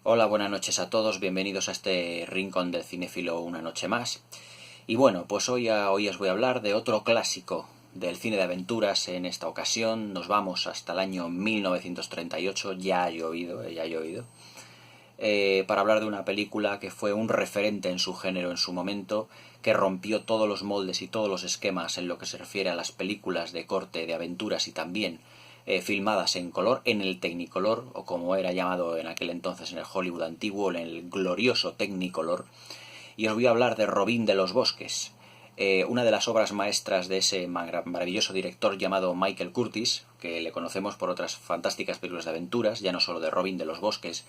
Hola, buenas noches a todos, bienvenidos a este rincón del cinéfilo una noche más. Y bueno, pues hoy os voy a hablar de otro clásico del cine de aventuras. En esta ocasión nos vamos hasta el año 1938, ya ha llovido, para hablar de una película que fue un referente en su género en su momento, que rompió todos los moldes y todos los esquemas en lo que se refiere a las películas de corte de aventuras y también filmadas en color, en el Technicolor, o como era llamado en aquel entonces en el Hollywood antiguo, en el glorioso Technicolor. Y os voy a hablar de Robin de los Bosques, una de las obras maestras de ese maravilloso director llamado Michael Curtiz, que le conocemos por otras fantásticas películas de aventuras, ya no solo de Robin de los Bosques,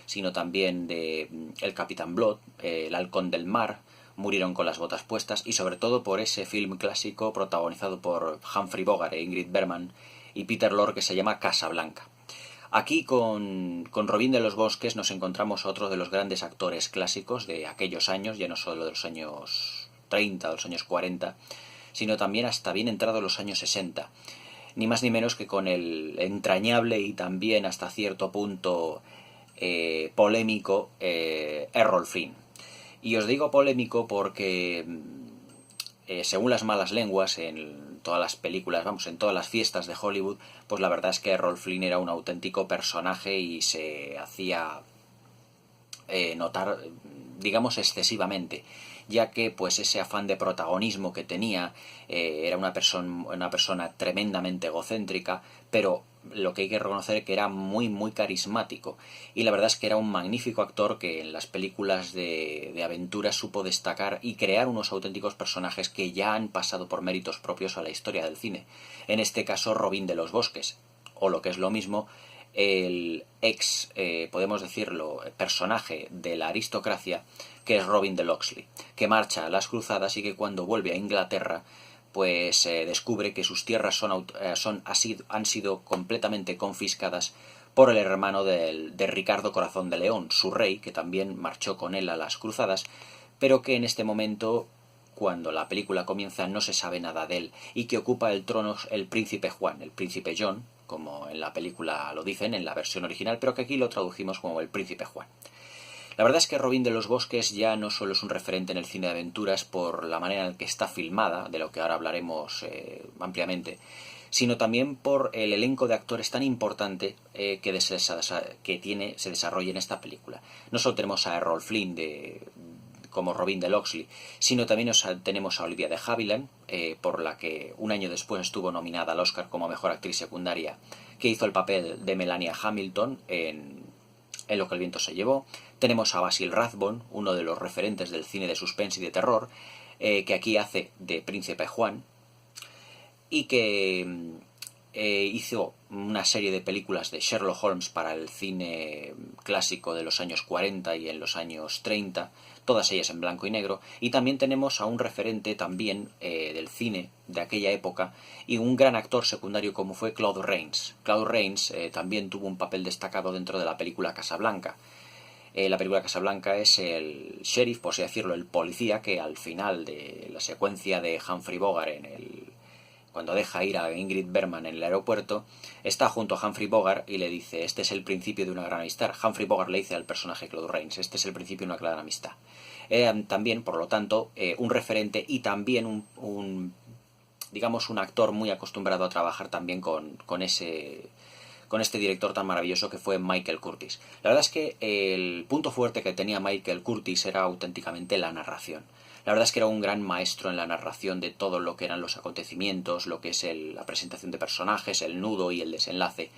sino también de El Capitán Blood, El Halcón del Mar, Murieron con las botas puestas, y sobre todo por ese film clásico protagonizado por Humphrey Bogart e Ingrid Bergman y Peter Lorre, que se llama Casablanca. Aquí con Robin de los Bosques nos encontramos a otro de los grandes actores clásicos de aquellos años, ya no solo de los años 30 o los años 40, sino también hasta bien entrados los años 60. Ni más ni menos que con el entrañable y también hasta cierto punto polémico Errol Flynn. Y os digo polémico porque según las malas lenguas, en todas las películas, vamos, en todas las fiestas de Hollywood, pues la verdad es que Errol Flynn era un auténtico personaje y se hacía notar, digamos, excesivamente, ya que pues ese afán de protagonismo que tenía, era una persona tremendamente egocéntrica, pero lo que hay que reconocer es que era muy carismático, y la verdad es que era un magnífico actor que en las películas de aventuras supo destacar y crear unos auténticos personajes que ya han pasado por méritos propios a la historia del cine. En este caso, Robin de los Bosques, o lo que es lo mismo, el podemos decirlo, personaje de la aristocracia, que es Robin de Locksley, que marcha a las cruzadas y que cuando vuelve a Inglaterra pues descubre que sus tierras han sido completamente confiscadas por el hermano de Ricardo Corazón de León, su rey, que también marchó con él a las cruzadas, pero que en este momento, cuando la película comienza, no se sabe nada de él, y que ocupa el trono el príncipe Juan, el príncipe John, como en la película lo dicen, en la versión original, pero que aquí lo traducimos como el príncipe Juan. La verdad es que Robin de los Bosques ya no solo es un referente en el cine de aventuras por la manera en que está filmada, de lo que ahora hablaremos ampliamente, sino también por el elenco de actores tan importante que se desarrolla en esta película. No solo tenemos a Errol Flynn como Robin de Locksley, sino también tenemos a Olivia de Havilland, por la que un año después estuvo nominada al Oscar como mejor actriz secundaria, que hizo el papel de Melania Hamilton en Lo que el viento se llevó. Tenemos a Basil Rathbone, uno de los referentes del cine de suspense y de terror, que aquí hace de príncipe Juan, y que hizo una serie de películas de Sherlock Holmes para el cine clásico de los años 40 y en los años 30, todas ellas en blanco y negro. Y también tenemos a un referente también del cine de aquella época y un gran actor secundario como fue Claude Rains. Claude Rains también tuvo un papel destacado dentro de la película Casablanca. La película Casablanca es el sheriff, por así decirlo, el policía que al final de la secuencia de Humphrey Bogart cuando deja ir a Ingrid Bergman en el aeropuerto, está junto a Humphrey Bogart y le dice: este es el principio de una gran amistad. Humphrey Bogart le dice al personaje Claude Rains: este es el principio de una gran amistad. También, por lo tanto, un referente y también digamos, un actor muy acostumbrado a trabajar también con este director tan maravilloso que fue Michael Curtiz. La verdad es que el punto fuerte que tenía Michael Curtiz era auténticamente la narración. La verdad es que era un gran maestro en la narración de todo lo que eran los acontecimientos, lo que es la presentación de personajes, el nudo y el desenlace,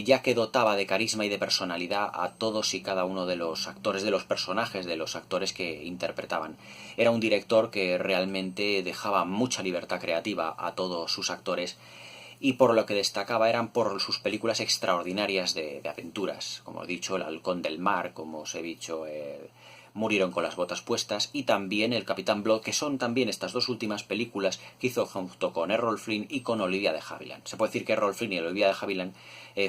ya que dotaba de carisma y de personalidad a todos y cada uno de los actores, de los personajes, de los actores que interpretaban. Era un director que realmente dejaba mucha libertad creativa a todos sus actores, y por lo que destacaba eran por sus películas extraordinarias de aventuras, como he dicho, El Halcón del Mar, como os he dicho, Murieron con las botas puestas, y también El Capitán Blood, que son también estas dos últimas películas que hizo junto con Errol Flynn y con Olivia de Havilland. Se puede decir que Errol Flynn y Olivia de Havilland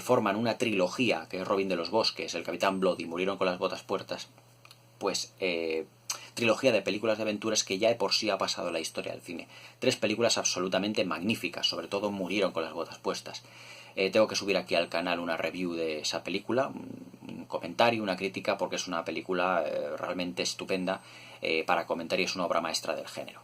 forman una trilogía, que es Robin de los Bosques, El Capitán Blood y Murieron con las botas puestas, pues trilogía de películas de aventuras que ya de por sí ha pasado la historia del cine. Tres películas absolutamente magníficas, sobre todo Murieron con las botas puestas. Tengo que subir aquí al canal una review de esa película, un comentario, una crítica, porque es una película realmente estupenda para comentar y es una obra maestra del género.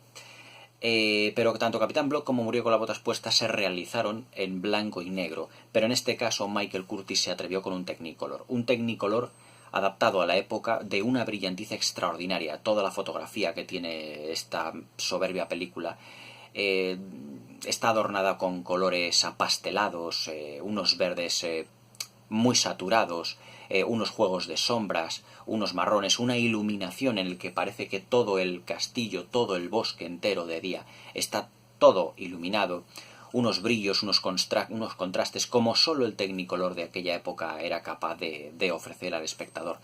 Pero tanto Capitán Blood como Murió con las botas puestas se realizaron en blanco y negro, pero en este caso Michael Curtiz se atrevió con un Technicolor adaptado a la época de una brillantiza extraordinaria. Toda la fotografía que tiene esta soberbia película está adornada con colores apastelados, unos verdes muy saturados, unos juegos de sombras, unos marrones, una iluminación en el que parece que todo el castillo, todo el bosque entero de día está todo iluminado, unos brillos, unos contrastes como solo el Technicolor de aquella época era capaz de ofrecer al espectador.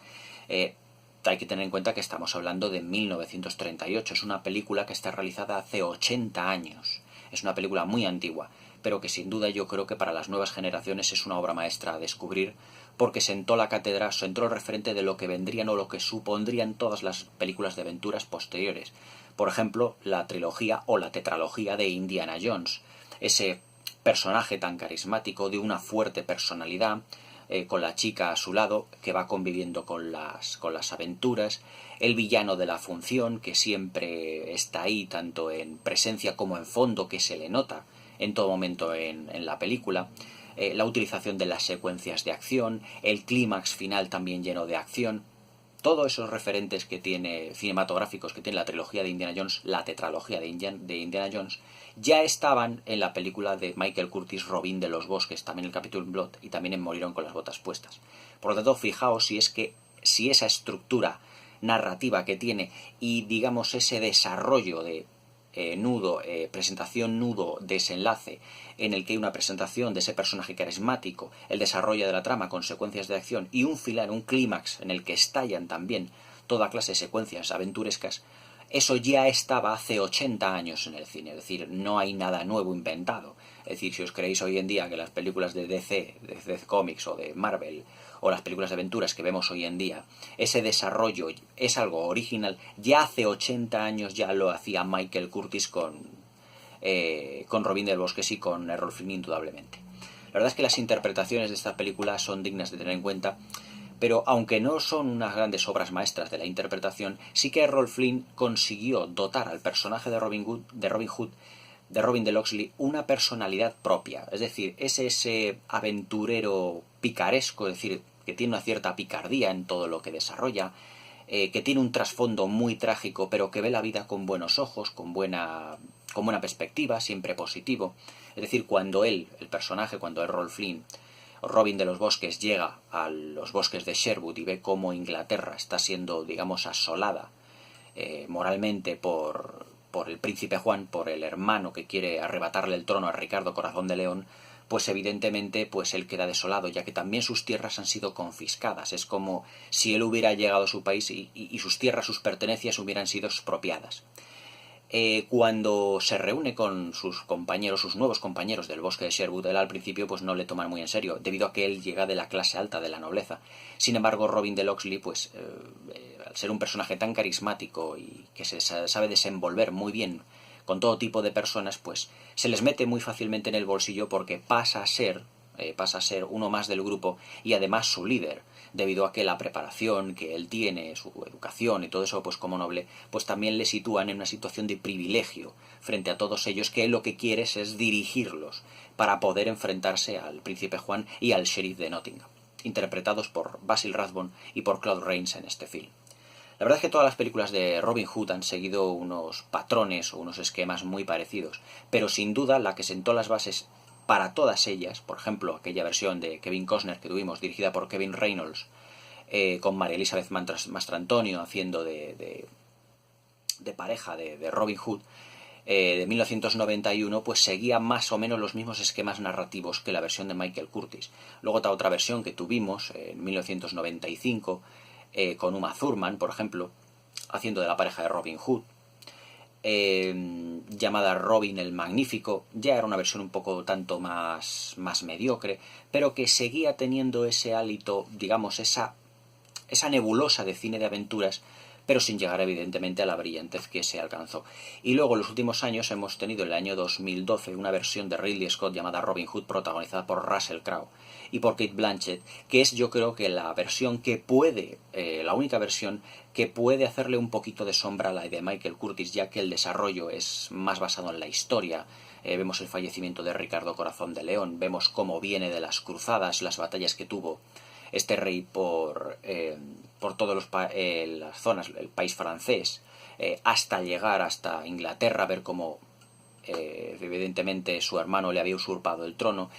Hay que tener en cuenta que estamos hablando de 1938, es una película que está realizada hace 80 años, es una película muy antigua, pero que sin duda yo creo que para las nuevas generaciones es una obra maestra a descubrir, porque sentó la cátedra, sentó el referente de lo que vendrían o lo que supondrían todas las películas de aventuras posteriores. Por ejemplo, la trilogía o la tetralogía de Indiana Jones, ese personaje tan carismático, de una fuerte personalidad, con la chica a su lado, que va conviviendo con las aventuras, el villano de la función, que siempre está ahí, tanto en presencia como en fondo, que se le nota en todo momento en la película, la utilización de las secuencias de acción, el clímax final también lleno de acción, todos esos referentes que tiene cinematográficos que tiene la trilogía de Indiana Jones, la tetralogía de Indiana Jones, ya estaban en la película de Michael Curtiz, Robin de los Bosques, también el Capitán Blood y también en Murieron con las botas puestas. Por lo tanto, fijaos si esa estructura narrativa que tiene y digamos ese desarrollo de nudo, presentación, nudo, desenlace, en el que hay una presentación de ese personaje carismático, el desarrollo de la trama, consecuencias de acción y un final, un clímax en el que estallan también toda clase de secuencias aventurescas, eso ya estaba hace 80 años en el cine, es decir, no hay nada nuevo inventado. Es decir, si os creéis hoy en día que las películas de DC Comics o de Marvel, o las películas de aventuras que vemos hoy en día, ese desarrollo es algo original, ya hace 80 años ya lo hacía Michael Curtiz con Robin del Bosque y con Errol Flynn indudablemente. La verdad es que las interpretaciones de esta película son dignas de tener en cuenta, pero aunque no son unas grandes obras maestras de la interpretación, sí que Errol Flynn consiguió dotar al personaje de Robin de Locksley, una personalidad propia. Es decir, es ese aventurero picaresco, es decir, que tiene una cierta picardía en todo lo que desarrolla, que tiene un trasfondo muy trágico, pero que ve la vida con buenos ojos, con buena perspectiva, siempre positivo. Es decir, cuando el personaje, cuando Errol Flynn, Robin de los Bosques, llega a los bosques de Sherwood y ve cómo Inglaterra está siendo, digamos, asolada moralmente por el príncipe Juan, por el hermano que quiere arrebatarle el trono a Ricardo Corazón de León, pues evidentemente pues él queda desolado, ya que también sus tierras han sido confiscadas. Es como si él hubiera llegado a su país y sus tierras, sus pertenencias hubieran sido expropiadas. Cuando se reúne con sus compañeros, sus nuevos compañeros del bosque de Sherwood, él al principio pues no le toman muy en serio, debido a que él llega de la clase alta, de la nobleza. Sin embargo, Robin de Locksley, pues al ser un personaje tan carismático y que se sabe desenvolver muy bien con todo tipo de personas, pues se les mete muy fácilmente en el bolsillo, porque pasa a ser uno más del grupo y además su líder, debido a que la preparación que él tiene, su educación y todo eso, pues como noble, pues también le sitúan en una situación de privilegio frente a todos ellos, que él lo que quiere es dirigirlos para poder enfrentarse al príncipe Juan y al sheriff de Nottingham, interpretados por Basil Rathbone y por Claude Rains en este film. La verdad es que todas las películas de Robin Hood han seguido unos patrones o unos esquemas muy parecidos, pero sin duda la que sentó las bases para todas ellas, por ejemplo, aquella versión de Kevin Costner que tuvimos, dirigida por Kevin Reynolds, con María Elizabeth Mastrantonio haciendo de pareja de Robin Hood, de 1991, pues seguía más o menos los mismos esquemas narrativos que la versión de Michael Curtiz. Luego otra versión que tuvimos en 1995, con Uma Thurman, por ejemplo, haciendo de la pareja de Robin Hood, llamada Robin el Magnífico. Ya era una versión un poco tanto más mediocre, pero que seguía teniendo ese hálito, digamos, esa nebulosa de cine de aventuras, pero sin llegar evidentemente a la brillantez que se alcanzó. Y luego en los últimos años hemos tenido en el año 2012 una versión de Ridley Scott llamada Robin Hood, protagonizada por Russell Crowe y por Cate Blanchett, que es, yo creo, que la versión que puede, la única versión que puede hacerle un poquito de sombra a la de Michael Curtis, ya que el desarrollo es más basado en la historia. Vemos el fallecimiento de Ricardo Corazón de León, vemos cómo viene de las cruzadas, las batallas que tuvo este rey por todas las zonas, el país francés, hasta llegar hasta Inglaterra, ver cómo evidentemente su hermano le había usurpado el trono,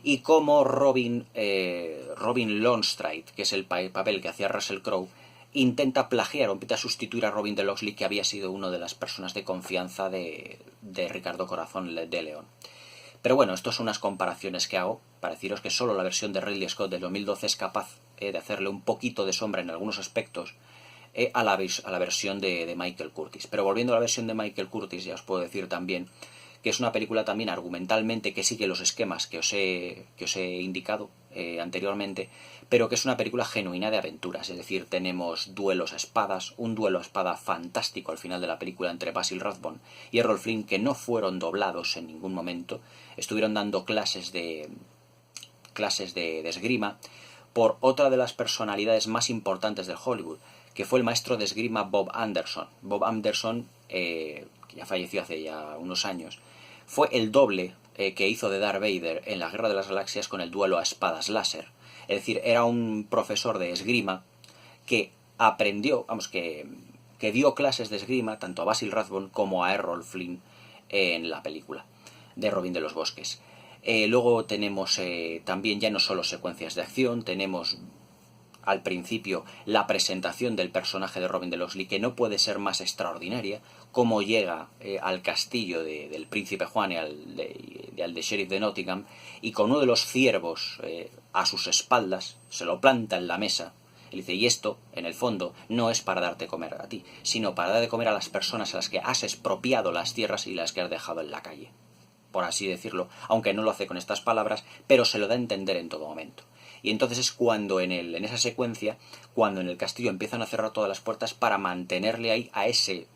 y cómo Robin Longstreet, que es el papel que hacía Russell Crowe, intenta plagiar o intenta sustituir a Robin de Locksley, que había sido una de las personas de confianza de Ricardo Corazón de León. Pero bueno, estas son unas comparaciones que hago para deciros que solo la versión de Ridley Scott del 2012 es capaz de hacerle un poquito de sombra en algunos aspectos a la versión de Michael Curtis. Pero volviendo a la versión de Michael Curtis, ya os puedo decir también que es una película también argumentalmente que sigue los esquemas que os he indicado anteriormente, pero que es una película genuina de aventuras. Es decir, tenemos duelos a espadas, un duelo a espada fantástico al final de la película entre Basil Rathbone y Errol Flynn, que no fueron doblados en ningún momento, estuvieron dando clases de esgrima por otra de las personalidades más importantes de Hollywood, que fue el maestro de esgrima Bob Anderson. Bob Anderson, que ya falleció hace ya unos años, fue el doble que hizo de Darth Vader en la Guerra de las Galaxias con el duelo a espadas láser. Es decir, era un profesor de esgrima que aprendió, que dio clases de esgrima tanto a Basil Rathbone como a Errol Flynn en la película de Robin de los Bosques. Luego tenemos también ya no solo secuencias de acción, tenemos al principio la presentación del personaje de Robin de Locksley, que no puede ser más extraordinaria, cómo llega al castillo del príncipe Juan y al de sheriff de Nottingham, y con uno de los ciervos a sus espaldas, se lo planta en la mesa. Él dice, y esto, en el fondo, no es para darte comer a ti, sino para dar de comer a las personas a las que has expropiado las tierras y las que has dejado en la calle, por así decirlo, aunque no lo hace con estas palabras, pero se lo da a entender en todo momento. Y entonces es cuando en esa secuencia, cuando en el castillo empiezan a cerrar todas las puertas para mantenerle ahí a ese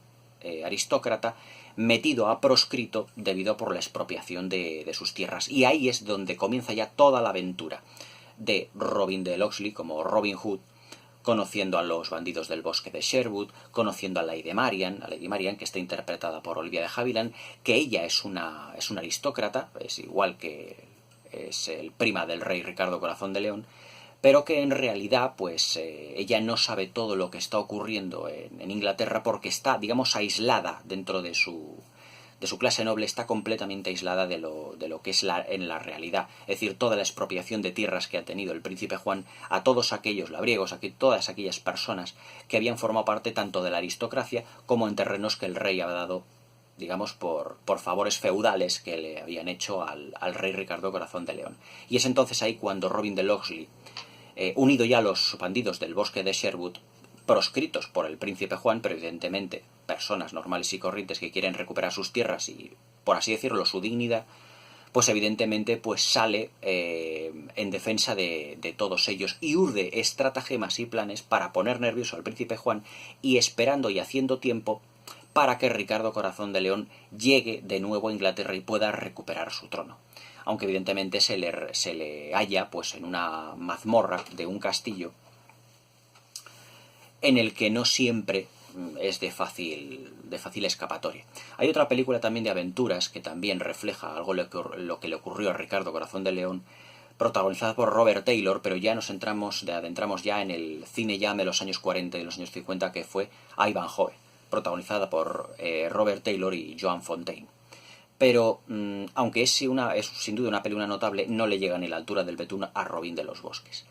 aristócrata metido a proscrito debido por la expropiación de sus tierras. Y ahí es donde comienza ya toda la aventura de Robin de Locksley como Robin Hood, conociendo a los bandidos del bosque de Sherwood, conociendo a Lady Marian, que está interpretada por Olivia de Havilland, que ella es una aristócrata, es igual que es el prima del rey Ricardo Corazón de León, pero que en realidad pues ella no sabe todo lo que está ocurriendo en Inglaterra porque está, digamos, aislada dentro de su clase noble, está completamente aislada de lo que es en la realidad. Es decir, toda la expropiación de tierras que ha tenido el príncipe Juan a todos aquellos labriegos, a todas aquellas personas que habían formado parte tanto de la aristocracia como en terrenos que el rey había dado, digamos, por favores feudales que le habían hecho al rey Ricardo Corazón de León. Y es entonces ahí cuando Robin de Locksley, unido ya a los bandidos del bosque de Sherwood, proscritos por el príncipe Juan, pero evidentemente personas normales y corrientes que quieren recuperar sus tierras y, por así decirlo, su dignidad, pues evidentemente pues sale en defensa de todos ellos y urde estratagemas y planes para poner nervioso al príncipe Juan y esperando y haciendo tiempo para que Ricardo Corazón de León llegue de nuevo a Inglaterra y pueda recuperar su trono. Aunque evidentemente se le halla pues en una mazmorra de un castillo en el que no siempre es de fácil escapatoria. Hay otra película también de aventuras que también refleja algo lo que le ocurrió a Ricardo Corazón de León, protagonizada por Robert Taylor, pero ya nos adentramos ya en el cine ya de los años 40 y de los años 50, que fue Ivanhoe, protagonizada por Robert Taylor y Joan Fontaine. Pero, aunque es sin duda una película notable, no le llega ni a la altura del betún a Robin de los Bosques.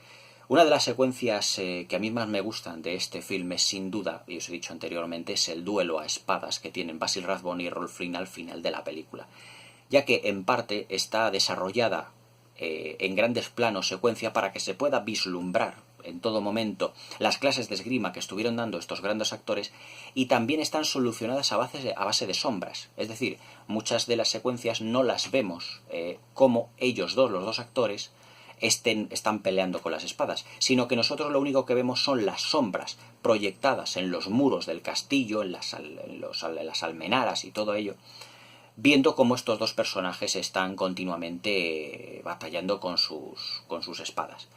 Una de las secuencias que a mí más me gustan de este film es, sin duda, y os he dicho anteriormente, es el duelo a espadas que tienen Basil Rathbone y Errol Flynn al final de la película, ya que en parte está desarrollada en grandes planos secuencia para que se pueda vislumbrar en todo momento las clases de esgrima que estuvieron dando estos grandes actores, y también están solucionadas a base de sombras. Es decir, muchas de las secuencias no las vemos como ellos dos, los dos actores, están peleando con las espadas, sino que nosotros lo único que vemos son las sombras proyectadas en los muros del castillo, en las almenaras y todo ello, viendo cómo estos dos personajes están continuamente batallando con sus espadas.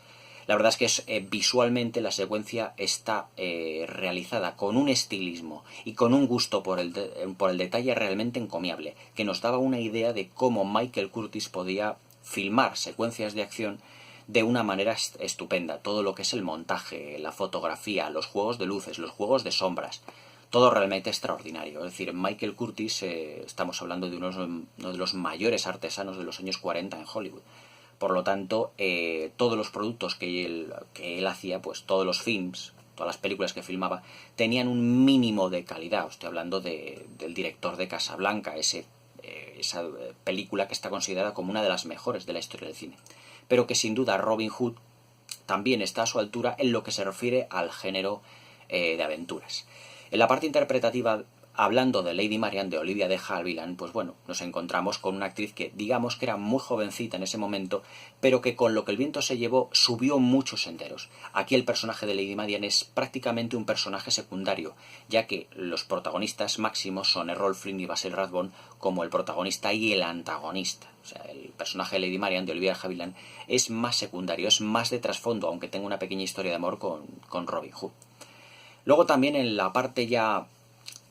La verdad es que visualmente la secuencia está realizada con un estilismo y con un gusto por el detalle realmente encomiable, que nos daba una idea de cómo Michael Curtiz podía filmar secuencias de acción de una manera estupenda. Todo lo que es el montaje, la fotografía, los juegos de luces, los juegos de sombras, todo realmente extraordinario. Es decir, Michael Curtiz, estamos hablando de uno de los mayores artesanos de los años 40 en Hollywood. Por lo tanto, todos los productos que él hacía, pues todos los films, todas las películas que filmaba, tenían un mínimo de calidad. Estoy hablando del director de Casablanca, esa película que está considerada como una de las mejores de la historia del cine. Pero que sin duda Robin Hood también está a su altura en lo que se refiere al género de aventuras. En la parte interpretativa, hablando de Lady Marian, de Olivia de Havilland, pues bueno, nos encontramos con una actriz que digamos que era muy jovencita en ese momento, pero que con lo que el viento se llevó subió muchos senderos. Aquí el personaje de Lady Marian es prácticamente un personaje secundario, ya que los protagonistas máximos son Errol Flynn y Basil Rathbone como el protagonista y el antagonista. O sea, el personaje de Lady Marian, de Olivia de Havilland, es más secundario, es más de trasfondo, aunque tenga una pequeña historia de amor con Robin Hood. Luego también en la parte ya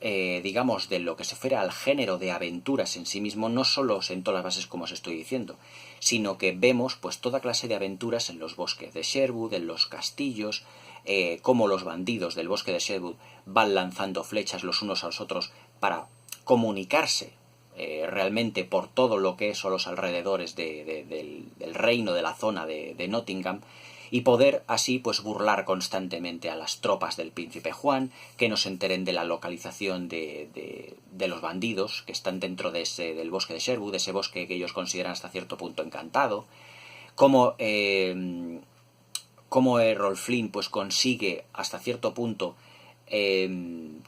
digamos, de lo que se fuera al género de aventuras en sí mismo, no solo sentó las bases como os estoy diciendo, sino que vemos pues toda clase de aventuras en los bosques de Sherwood, en los castillos, cómo los bandidos del bosque de Sherwood van lanzando flechas los unos a los otros para comunicarse realmente por todo lo que son los alrededores del reino, de la zona de Nottingham, y poder así pues burlar constantemente a las tropas del príncipe Juan, que no se enteren de la localización de los bandidos que están dentro del bosque de Sherwood, ese bosque que ellos consideran hasta cierto punto encantado, como Errol Flynn pues consigue hasta cierto punto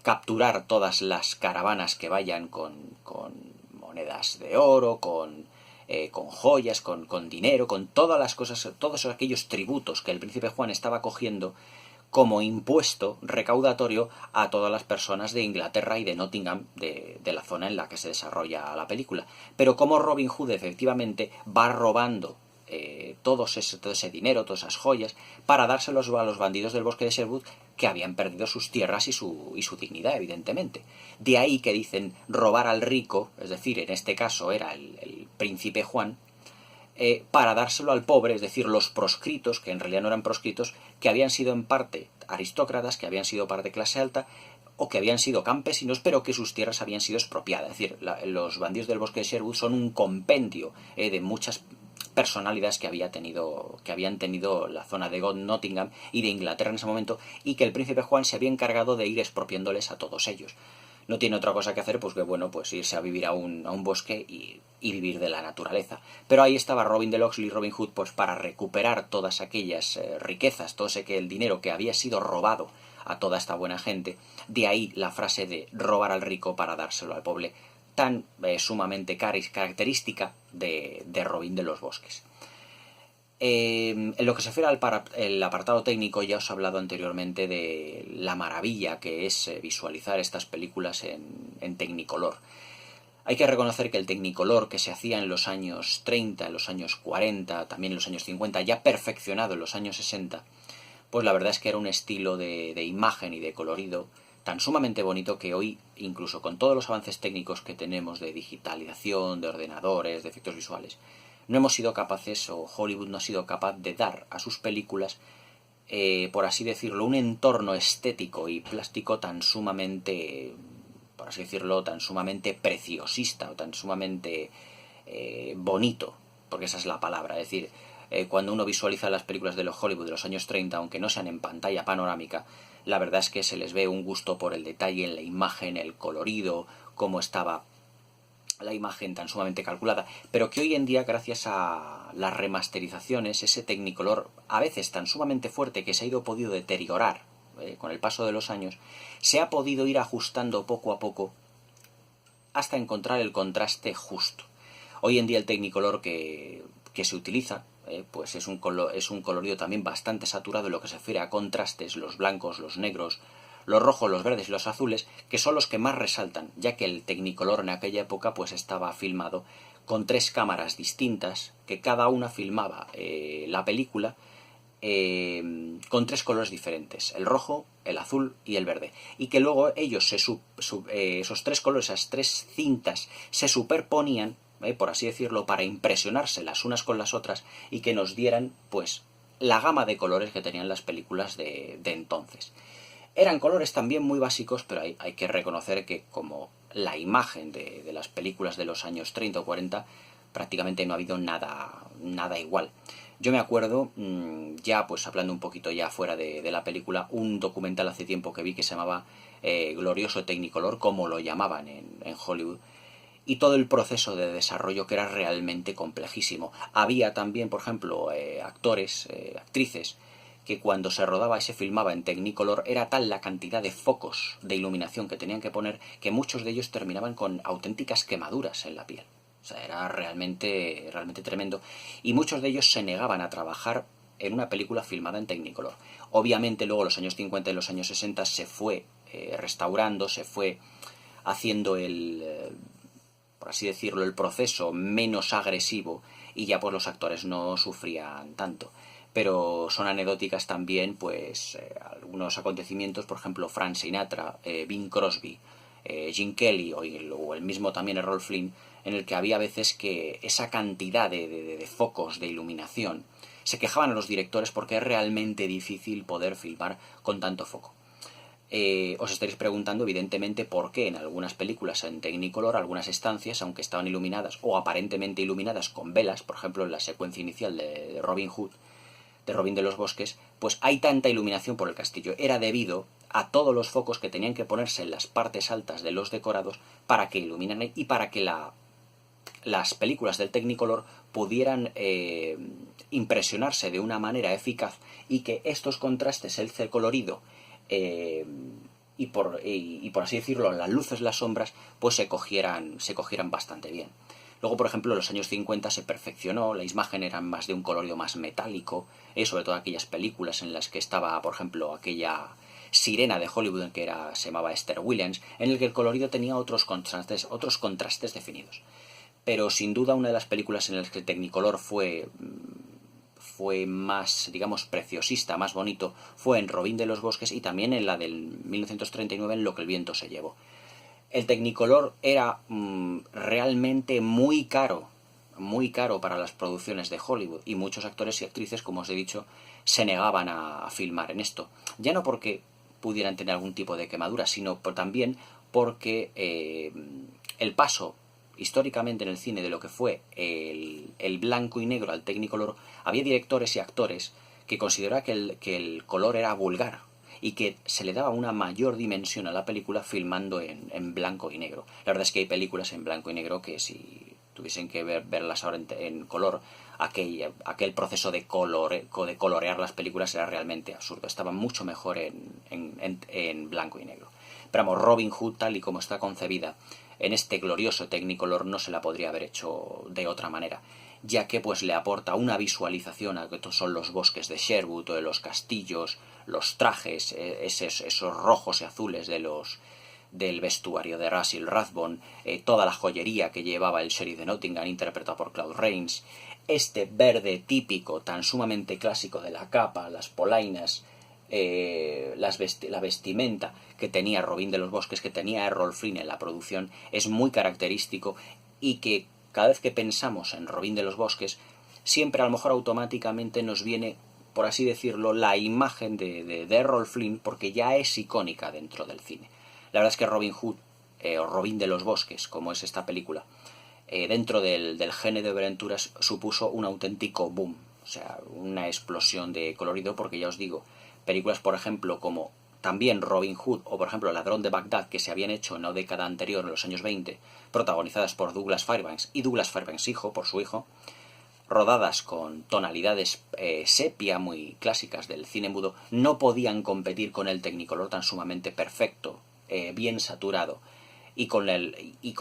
capturar todas las caravanas que vayan con monedas de oro, con joyas, con dinero, con todas las cosas, todos aquellos tributos que el príncipe Juan estaba cogiendo como impuesto recaudatorio a todas las personas de Inglaterra y de Nottingham, de la zona en la que se desarrolla la película. Pero como Robin Hood efectivamente va robando todo ese dinero, todas esas joyas, para dárselos a los bandidos del bosque de Sherwood, que habían perdido sus tierras y su dignidad, evidentemente. De ahí que dicen robar al rico, es decir, en este caso era el príncipe Juan, para dárselo al pobre, es decir, los proscritos, que en realidad no eran proscritos, que habían sido en parte aristócratas, que habían sido parte clase alta, o que habían sido campesinos, pero que sus tierras habían sido expropiadas. Es decir, los bandidos del bosque de Sherwood son un compendio de muchas personalidades que habían tenido la zona de Nottingham y de Inglaterra en ese momento, y que el príncipe Juan se había encargado de ir expropiándoles a todos ellos. No tiene otra cosa que hacer pues que bueno, pues irse a vivir a un bosque y vivir de la naturaleza. Pero ahí estaba Robin de Locksley, Robin Hood, pues para recuperar todas aquellas riquezas, todo el dinero que había sido robado a toda esta buena gente. De ahí la frase de robar al rico para dárselo al pobre, tan sumamente característica de Robin de los Bosques. En lo que se refiere al apartado técnico, ya os he hablado anteriormente de la maravilla que es visualizar estas películas en Technicolor. Hay que reconocer que el Technicolor que se hacía en los años 30, en los años 40, también en los años 50, ya perfeccionado en los años 60, pues la verdad es que era un estilo de imagen y de colorido tan sumamente bonito que hoy, incluso con todos los avances técnicos que tenemos de digitalización, de ordenadores, de efectos visuales, no hemos sido capaces, o Hollywood no ha sido capaz de dar a sus películas, por así decirlo, un entorno estético y plástico tan sumamente, por así decirlo, tan sumamente preciosista o tan sumamente bonito, porque esa es la palabra. Es decir, cuando uno visualiza las películas de los Hollywood de los años 30, aunque no sean en pantalla panorámica, la verdad es que se les ve un gusto por el detalle en la imagen, el colorido, cómo estaba la imagen tan sumamente calculada, pero que hoy en día, gracias a las remasterizaciones, ese Technicolor a veces tan sumamente fuerte que se ha podido deteriorar con el paso de los años, se ha podido ir ajustando poco a poco hasta encontrar el contraste justo. Hoy en día el Technicolor que se utiliza pues es un colorido también bastante saturado en lo que se refiere a contrastes, los blancos, los negros, los rojos, los verdes y los azules, que son los que más resaltan, ya que el Technicolor en aquella época pues estaba filmado con 3 cámaras distintas, que cada una filmaba la película con 3 colores diferentes, el rojo, el azul y el verde, y que luego ellos esos 3 colores, esas 3 cintas se superponían, por así decirlo, para impresionarse las unas con las otras y que nos dieran pues la gama de colores que tenían las películas de entonces. Eran colores también muy básicos, pero hay que reconocer que como la imagen de las películas de los años 30 o 40, prácticamente no ha habido nada igual. Yo me acuerdo, ya pues hablando un poquito ya fuera de la película, un documental hace tiempo que vi que se llamaba Glorioso Technicolor, como lo llamaban en Hollywood, y todo el proceso de desarrollo que era realmente complejísimo. Había también, por ejemplo, actores, actrices, que cuando se rodaba y se filmaba en Technicolor era tal la cantidad de focos de iluminación que tenían que poner que muchos de ellos terminaban con auténticas quemaduras en la piel. O sea, era realmente tremendo. Y muchos de ellos se negaban a trabajar en una película filmada en Technicolor. Obviamente luego los años 50 y los años 60 se fue restaurando, se fue haciendo por así decirlo, el proceso menos agresivo y ya pues los actores no sufrían tanto. Pero son anecdóticas también pues algunos acontecimientos, por ejemplo Frank Sinatra, Bing Crosby, Gene Kelly o el mismo también Errol Flynn, en el que había veces que esa cantidad de focos de iluminación se quejaban a los directores porque es realmente difícil poder filmar con tanto foco. Os estaréis preguntando evidentemente por qué en algunas películas en Technicolor algunas estancias, aunque estaban iluminadas o aparentemente iluminadas con velas, por ejemplo en la secuencia inicial de Robin Hood, de Robin de los Bosques, pues hay tanta iluminación por el castillo. Era debido a todos los focos que tenían que ponerse en las partes altas de los decorados para que iluminaran y para que las películas del Technicolor pudieran impresionarse de una manera eficaz y que estos contrastes, el colorido y por así decirlo, las luces, las sombras, pues se cogieran bastante bien. Luego, por ejemplo, en los años 50 se perfeccionó, la imagen era más de un colorido más metálico, sobre todo aquellas películas en las que estaba, por ejemplo, aquella sirena de Hollywood se llamaba Esther Williams, en el que el colorido tenía otros contrastes definidos. Pero sin duda una de las películas en las que el Technicolor fue más, digamos, preciosista, más bonito, fue en Robin de los Bosques y también en la del 1939 en Lo que el viento se llevó. El Technicolor era realmente muy caro para las producciones de Hollywood y muchos actores y actrices, como os he dicho, se negaban a filmar en esto. Ya no porque pudieran tener algún tipo de quemadura, sino también porque el paso históricamente en el cine de lo que fue el blanco y negro al Technicolor, había directores y actores que consideraban que el color era vulgar y que se le daba una mayor dimensión a la película filmando en blanco y negro. La verdad es que hay películas en blanco y negro que si tuviesen que verlas ahora en color, aquel proceso de colorear las películas era realmente absurdo. Estaban mucho mejor en blanco y negro. Pero vamos, Robin Hood, tal y como está concebida en este glorioso Technicolor, no se la podría haber hecho de otra manera, ya que pues le aporta una visualización a que son los bosques de Sherwood o de los castillos, los trajes, esos rojos y azules del vestuario de Basil Rathbone, toda la joyería que llevaba el sheriff de Nottingham interpretado por Claude Rains, este verde típico tan sumamente clásico de la capa, las polainas, la vestimenta que tenía Robin de los Bosques, que tenía Errol Flynn en la producción, es muy característico y que cada vez que pensamos en Robin de los Bosques, siempre a lo mejor automáticamente nos viene, por así decirlo, la imagen de Errol Flynn, porque ya es icónica dentro del cine. La verdad es que Robin Hood, o Robin de los Bosques, como es esta película, dentro del género de aventuras supuso un auténtico boom, o sea, una explosión de colorido, porque ya os digo, películas, por ejemplo, como también Robin Hood o, por ejemplo, Ladrón de Bagdad, que se habían hecho en la década anterior, en los años 20, protagonizadas por Douglas Fairbanks y Douglas Fairbanks hijo, por su hijo, rodadas con tonalidades sepia muy clásicas del cine mudo, no podían competir con el Technicolor tan sumamente perfecto, bien saturado, y con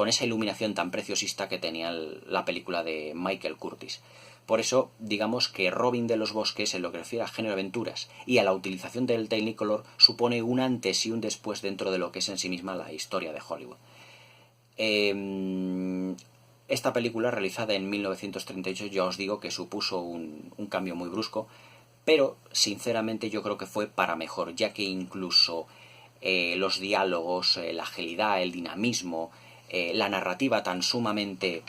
esa iluminación tan preciosista que tenía la película de Michael Curtis. Por eso, digamos que Robin de los Bosques, en lo que refiere a género de aventuras y a la utilización del Technicolor, supone un antes y un después dentro de lo que es en sí misma la historia de Hollywood. Esta película, realizada en 1938, ya os digo que supuso un cambio muy brusco, pero sinceramente yo creo que fue para mejor, ya que incluso los diálogos, la agilidad, el dinamismo, la narrativa tan sumamente,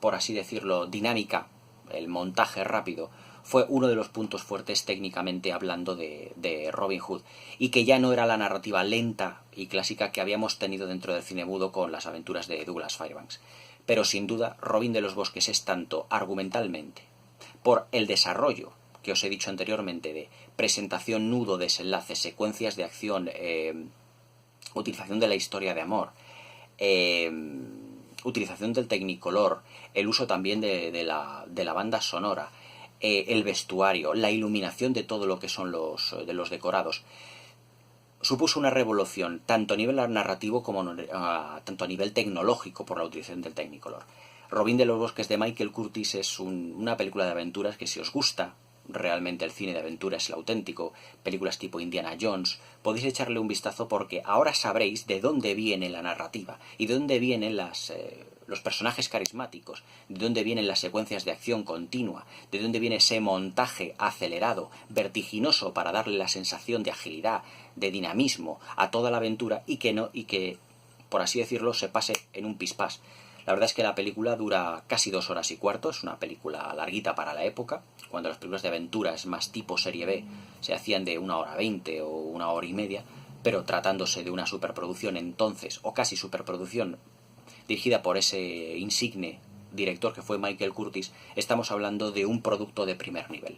por así decirlo, dinámica, el montaje rápido, fue uno de los puntos fuertes técnicamente hablando de Robin Hood, y que ya no era la narrativa lenta y clásica que habíamos tenido dentro del cine mudo con las aventuras de Douglas Fairbanks. Pero sin duda, Robin de los Bosques es tanto argumentalmente, por el desarrollo que os he dicho anteriormente, de presentación, nudo, desenlace, secuencias de acción, utilización de la historia de amor, utilización del Technicolor, el uso también de la banda sonora, el vestuario, la iluminación de todo lo que son los decorados, supuso una revolución tanto a nivel narrativo como tanto a nivel tecnológico por la utilización del Technicolor. Robin de los Bosques de Michael Curtiz es una película de aventuras que, si os gusta realmente el cine de aventuras, el auténtico, películas tipo Indiana Jones, podéis echarle un vistazo, porque ahora sabréis de dónde viene la narrativa y de dónde vienen los personajes carismáticos, de dónde vienen las secuencias de acción continua, de dónde viene ese montaje acelerado, vertiginoso, para darle la sensación de agilidad, de dinamismo a toda la aventura, y que, por así decirlo, se pase en un pispás. La verdad es que la película dura casi 2 horas y cuarto, es una película larguita para la época, cuando las películas de aventuras más tipo serie B se hacían de 1 hora 20 o 1 hora y media, pero tratándose de una superproducción entonces, o casi superproducción, dirigida por ese insigne director que fue Michael Curtiz, estamos hablando de un producto de primer nivel.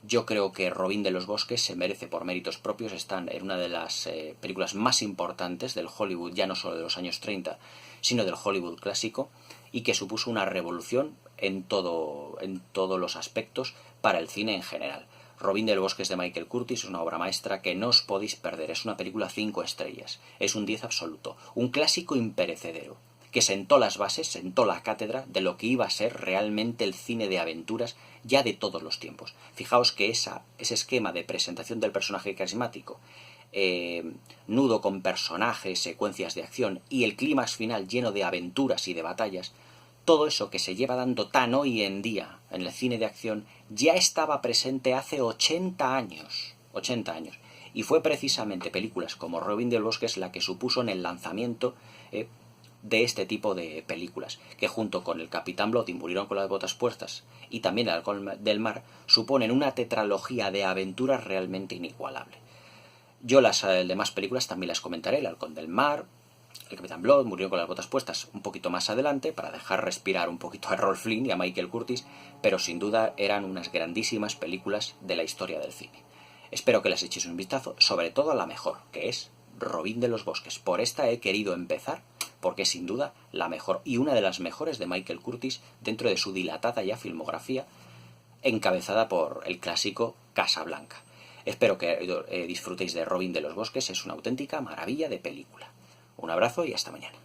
Yo creo que Robin de los Bosques se merece, por méritos propios, están en una de las películas más importantes del Hollywood, ya no solo de los años 30, sino del Hollywood clásico, y que supuso una revolución en todos los aspectos para el cine en general. Robin de los Bosques de Michael Curtiz es una obra maestra que no os podéis perder. Es una película 5 estrellas, es un 10 absoluto, un clásico imperecedero, que sentó las bases, sentó la cátedra de lo que iba a ser realmente el cine de aventuras ya de todos los tiempos. Fijaos que ese esquema de presentación del personaje carismático, nudo con personajes, secuencias de acción y el clímax final lleno de aventuras y de batallas, todo eso que se lleva dando tan hoy en día en el cine de acción ya estaba presente hace 80 años. 80 años. Y fue precisamente películas como Robin de los Bosques la que supuso en el lanzamiento de este tipo de películas, que junto con El Capitán Blood y Murieron con las botas puestas y también El Halcón del Mar suponen una tetralogía de aventuras realmente inigualable. Yo las demás películas también las comentaré, El Halcón del Mar, El Capitán Blood, Murieron con las botas puestas, un poquito más adelante, para dejar respirar un poquito a Rolf Flynn y a Michael Curtiz, pero sin duda eran unas grandísimas películas de la historia del cine. Espero que las echéis un vistazo, sobre todo a la mejor, que es Robin de los Bosques. Por esta he querido empezar, porque es sin duda la mejor y una de las mejores de Michael Curtiz dentro de su dilatada ya filmografía, encabezada por el clásico Casablanca. Espero que disfrutéis de Robin de los Bosques, es una auténtica maravilla de película. Un abrazo y hasta mañana.